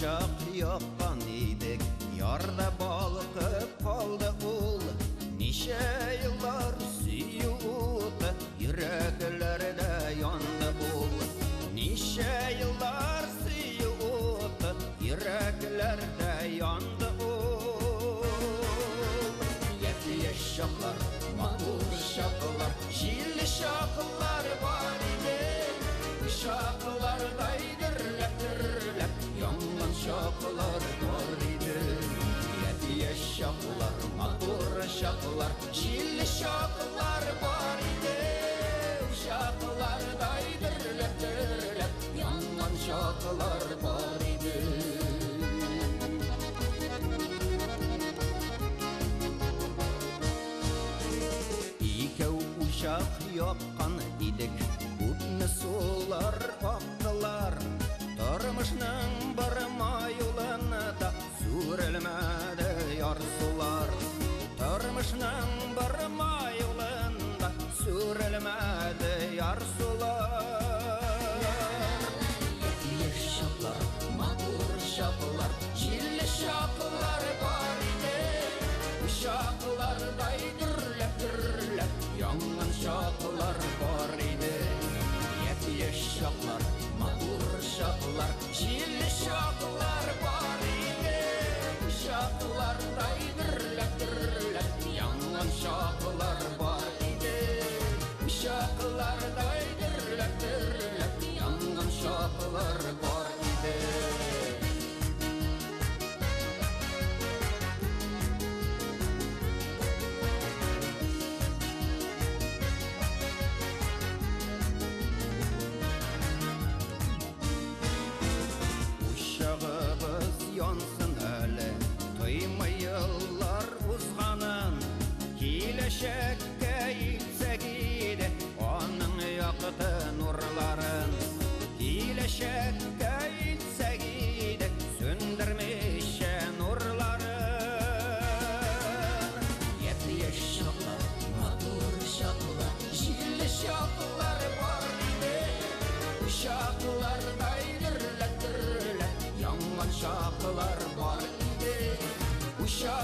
uşaq yapqan idik, yarda balqıb qaldı ul. Neşə yıllar suyuqda, yüreklərdə yandı ul. Neşə yıllar suyuqda, yüreklərdə yandı ul. Yetli şaqlar, mağur şaqlar, jilli şaqlar var idi. Şaqlar daydır ləp, yanğan şaqlar var idi. Yetli şaqlar, mağur şaqlar, jilli şaqlar var idi. Şaqlar daydır ləp, yanğan şaqlar var idi. Uşaq yapqan idik, utni sular aktılar. Turmuşning bir mayulunda sürülmedi yar sular. Turmuşning bir mayulunda sürülmedi yar sular. Yetli şaqlar, mağur şaqlar, jilli şaqlar var idi. Şaqlar daydır ləp, yanğan şaqlar var idi. Yetli şaqlar, mağur şaqlar, jilli şaqlar var idi. Şaqlar daydır ləp, yanğan şaqlar var idi. Şaqlar daydır ləp, yanğan şaqlar var idi. Yansın əli, toymay yıllar uzğanın. Kiləşəkə yüksək idi, onun yaqdı nurların. Kiləşəkə yüksək idi, söndürmüşə nurların. Yetli şaqlar, mağur şaqlar, jilli şaqlar var idi. Şaqlar daydır ləp, yanğan şaqlar var idi. Uşaq